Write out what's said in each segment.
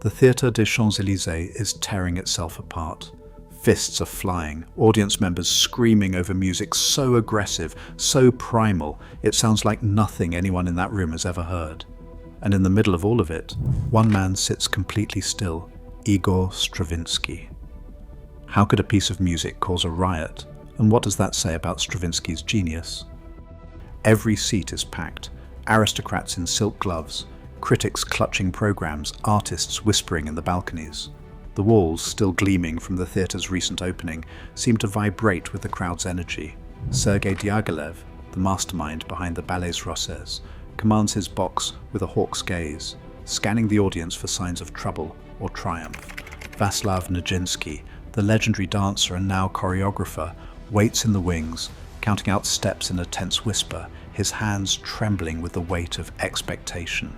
The Théâtre des Champs-Élysées is tearing itself apart. Fists are flying, audience members screaming over music so aggressive, so primal, it sounds like nothing anyone in that room has ever heard. And in the middle of all of it, one man sits completely still, Igor Stravinsky. How could a piece of music cause a riot? And what does that say about Stravinsky's genius? Every seat is packed, aristocrats in silk gloves, critics clutching programs, artists whispering in the balconies. The walls, still gleaming from the theatre's recent opening, seem to vibrate with the crowd's energy. Sergei Diaghilev, the mastermind behind the Ballets Russes, commands his box with a hawk's gaze, scanning the audience for signs of trouble or triumph. Vaslav Nijinsky, the legendary dancer and now choreographer, waits in the wings, counting out steps in a tense whisper, his hands trembling with the weight of expectation.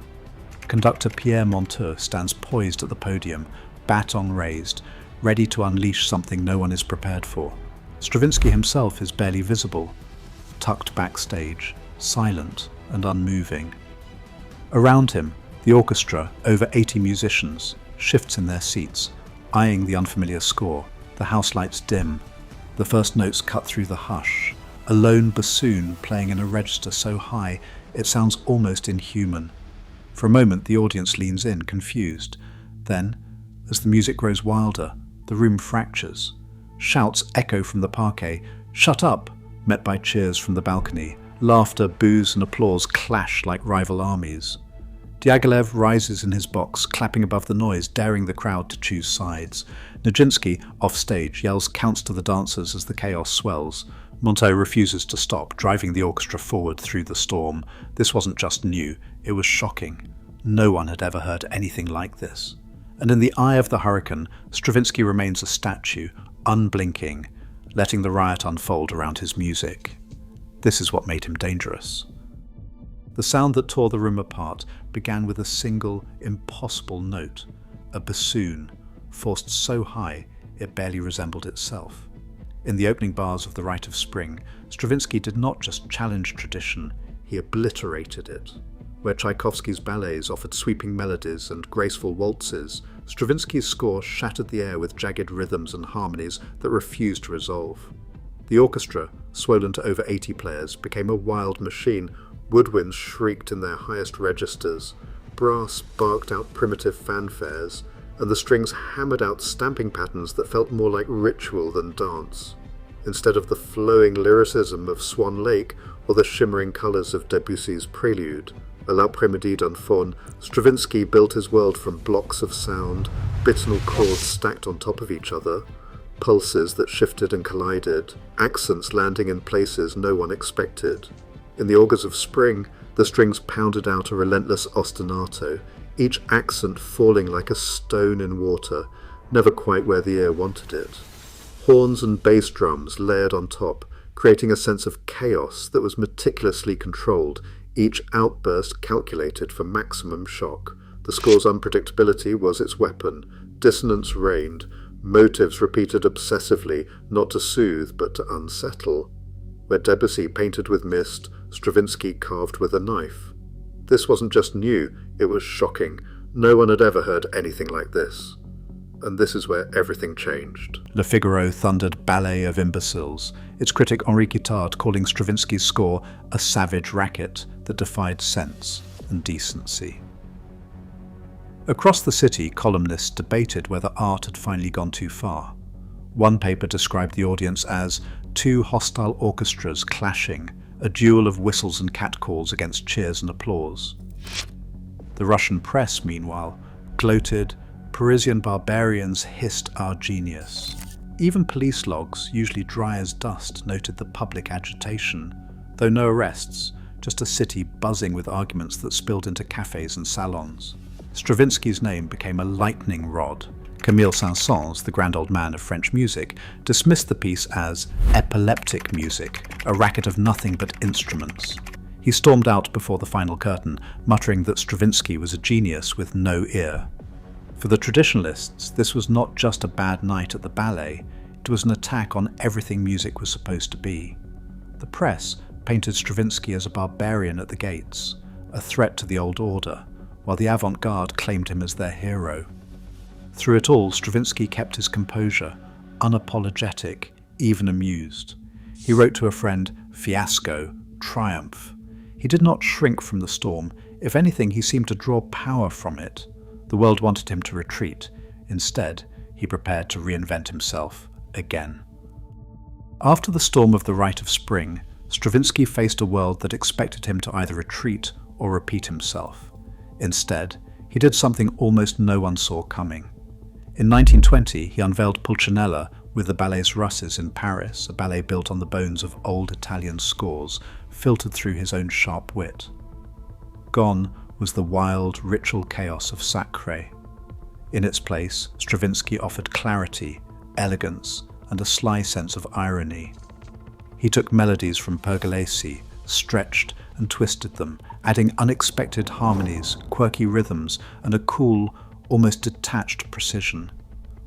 Conductor Pierre Monteux stands poised at the podium, baton raised, ready to unleash something no one is prepared for. Stravinsky himself is barely visible, tucked backstage, silent and unmoving. Around him, the orchestra, over 80 musicians, shifts in their seats, eyeing the unfamiliar score. The house lights dim. The first notes cut through the hush. A lone bassoon playing in a register so high it sounds almost inhuman. For a moment the audience leans in, confused. Then, as the music grows wilder, the room fractures. Shouts echo from the parquet, "Shut up!" met by cheers from the balcony. Laughter, boos and applause clash like rival armies. Diaghilev rises in his box, clapping above the noise, daring the crowd to choose sides. Nijinsky, off stage, yells counts to the dancers as the chaos swells. Monteux refuses to stop, driving the orchestra forward through the storm. This wasn't just new, it was shocking. No one had ever heard anything like this. And in the eye of the hurricane, Stravinsky remains a statue, unblinking, letting the riot unfold around his music. This is what made him dangerous. The sound that tore the room apart began with a single, impossible note, a bassoon, forced so high it barely resembled itself. In the opening bars of the Rite of Spring, Stravinsky did not just challenge tradition, he obliterated it. Where Tchaikovsky's ballets offered sweeping melodies and graceful waltzes, Stravinsky's score shattered the air with jagged rhythms and harmonies that refused to resolve. The orchestra, swollen to over 80 players, became a wild machine. Woodwinds shrieked in their highest registers, brass barked out primitive fanfares, and the strings hammered out stamping patterns that felt more like ritual than dance. Instead of the flowing lyricism of Swan Lake or the shimmering colours of Debussy's Prelude, a l'après-midi d'un faune, Stravinsky built his world from blocks of sound, bitonal chords stacked on top of each other, pulses that shifted and collided, accents landing in places no one expected. In the Orchestra of Spring, the strings pounded out a relentless ostinato, each accent falling like a stone in water, never quite where the ear wanted it. Horns and bass drums layered on top, creating a sense of chaos that was meticulously controlled, each outburst calculated for maximum shock. The score's unpredictability was its weapon. Dissonance reigned, motives repeated obsessively, not to soothe but to unsettle. Where Debussy painted with mist, Stravinsky carved with a knife. This wasn't just new, it was shocking. No one had ever heard anything like this. And this is where everything changed. Le Figaro thundered ballet of imbeciles, its critic Henri Guittard calling Stravinsky's score a savage racket that defied sense and decency. Across the city, columnists debated whether art had finally gone too far. One paper described the audience as two hostile orchestras clashing, a duel of whistles and catcalls against cheers and applause. The Russian press, meanwhile, gloated, Parisian barbarians hissed our genius. Even police logs, usually dry as dust, noted the public agitation, though no arrests, just a city buzzing with arguments that spilled into cafes and salons. Stravinsky's name became a lightning rod. Camille Saint-Saëns, the grand old man of French music, dismissed the piece as epileptic music, a racket of nothing but instruments. He stormed out before the final curtain, muttering that Stravinsky was a genius with no ear. For the traditionalists, this was not just a bad night at the ballet, it was an attack on everything music was supposed to be. The press painted Stravinsky as a barbarian at the gates, a threat to the old order, while the avant-garde claimed him as their hero. Through it all, Stravinsky kept his composure, unapologetic, even amused. He wrote to a friend, "Fiasco, triumph." He did not shrink from the storm. If anything, he seemed to draw power from it. The world wanted him to retreat. Instead, he prepared to reinvent himself again. After the storm of the Rite of Spring, Stravinsky faced a world that expected him to either retreat or repeat himself. Instead, he did something almost no one saw coming. In 1920, he unveiled Pulcinella with the Ballets Russes in Paris, a ballet built on the bones of old Italian scores, filtered through his own sharp wit. Gone was the wild, ritual chaos of Sacre. In its place, Stravinsky offered clarity, elegance, and a sly sense of irony. He took melodies from Pergolesi, stretched and twisted them, adding unexpected harmonies, quirky rhythms, and a cool, almost detached precision.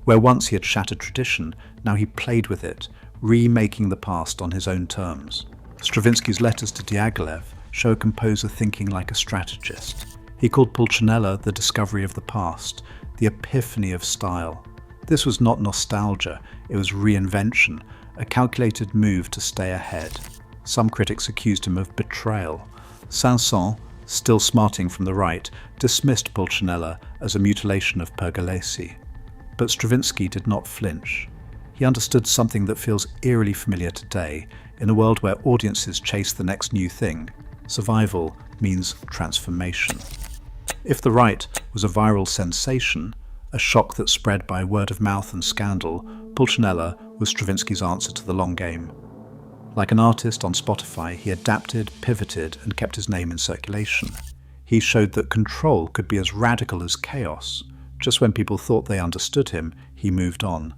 Where once he had shattered tradition, now he played with it, remaking the past on his own terms. Stravinsky's letters to Diaghilev show a composer thinking like a strategist. He called Pulcinella the discovery of the past, the epiphany of style. This was not nostalgia, it was reinvention, a calculated move to stay ahead. Some critics accused him of betrayal. Saint-Saëns, still smarting from the right, dismissed Pulcinella as a mutilation of Pergolesi. But Stravinsky did not flinch. He understood something that feels eerily familiar today, in a world where audiences chase the next new thing. Survival means transformation. If The Rite was a viral sensation, a shock that spread by word of mouth and scandal, Pulcinella was Stravinsky's answer to the long game. Like an artist on Spotify, he adapted, pivoted, and kept his name in circulation. He showed that control could be as radical as chaos. Just when people thought they understood him, he moved on.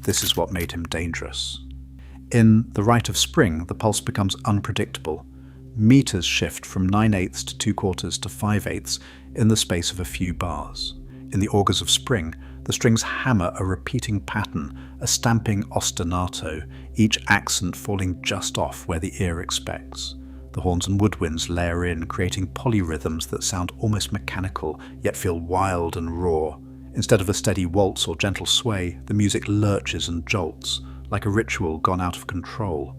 This is what made him dangerous. In The Rite of Spring, the pulse becomes unpredictable. Meters shift from 9/8 to 2/4 to 5/8 in the space of a few bars. In the Augurs of Spring, the strings hammer a repeating pattern, a stamping ostinato, each accent falling just off where the ear expects. The horns and woodwinds layer in, creating polyrhythms that sound almost mechanical, yet feel wild and raw. Instead of a steady waltz or gentle sway, the music lurches and jolts, like a ritual gone out of control.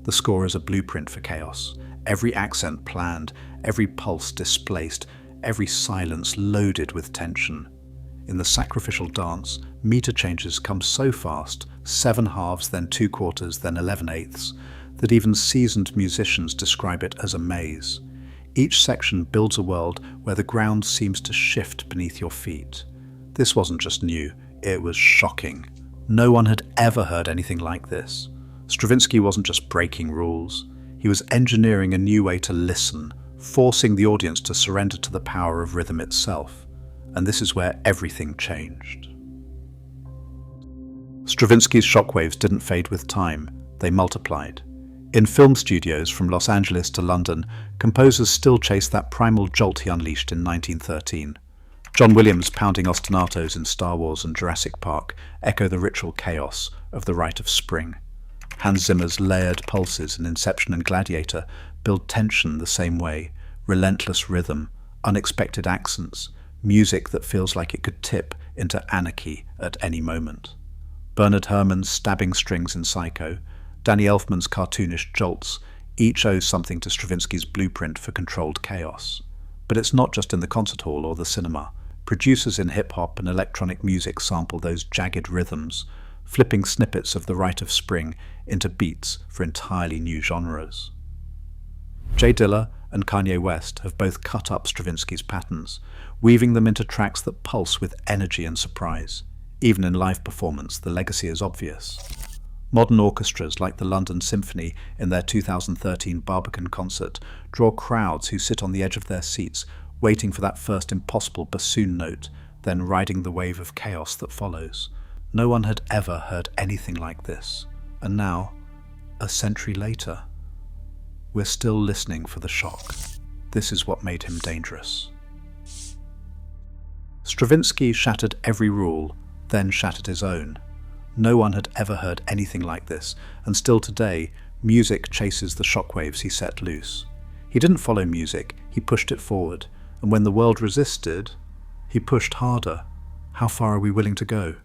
The score is a blueprint for chaos. Every accent planned, every pulse displaced, every silence loaded with tension. In the sacrificial dance, meter changes come so fast, 7 halves, then 2/4, then 11/8, that even seasoned musicians describe it as a maze. Each section builds a world where the ground seems to shift beneath your feet. This wasn't just new, it was shocking. No one had ever heard anything like this. Stravinsky wasn't just breaking rules, he was engineering a new way to listen, forcing the audience to surrender to the power of rhythm itself. And this is where everything changed. Stravinsky's shockwaves didn't fade with time, they multiplied. In film studios from Los Angeles to London, composers still chased that primal jolt he unleashed in 1913. John Williams' pounding ostinatos in Star Wars and Jurassic Park echo the ritual chaos of the Rite of Spring. Hans Zimmer's layered pulses in Inception and Gladiator build tension the same way, relentless rhythm, unexpected accents, music that feels like it could tip into anarchy at any moment. Bernard Herrmann's stabbing strings in Psycho, Danny Elfman's cartoonish jolts, each owe something to Stravinsky's blueprint for controlled chaos. But it's not just in the concert hall or the cinema. Producers in hip-hop and electronic music sample those jagged rhythms, flipping snippets of the Rite of Spring into beats for entirely new genres. Jay Dilla and Kanye West have both cut up Stravinsky's patterns, weaving them into tracks that pulse with energy and surprise. Even in live performance, the legacy is obvious. Modern orchestras like the London Symphony in their 2013 Barbican concert draw crowds who sit on the edge of their seats, waiting for that first impossible bassoon note, then riding the wave of chaos that follows. No one had ever heard anything like this. And now, a century later, we're still listening for the shock. This is what made him dangerous. Stravinsky shattered every rule, then shattered his own. No one had ever heard anything like this, and still today, music chases the shockwaves he set loose. He didn't follow music, he pushed it forward, and when the world resisted, he pushed harder. How far are we willing to go?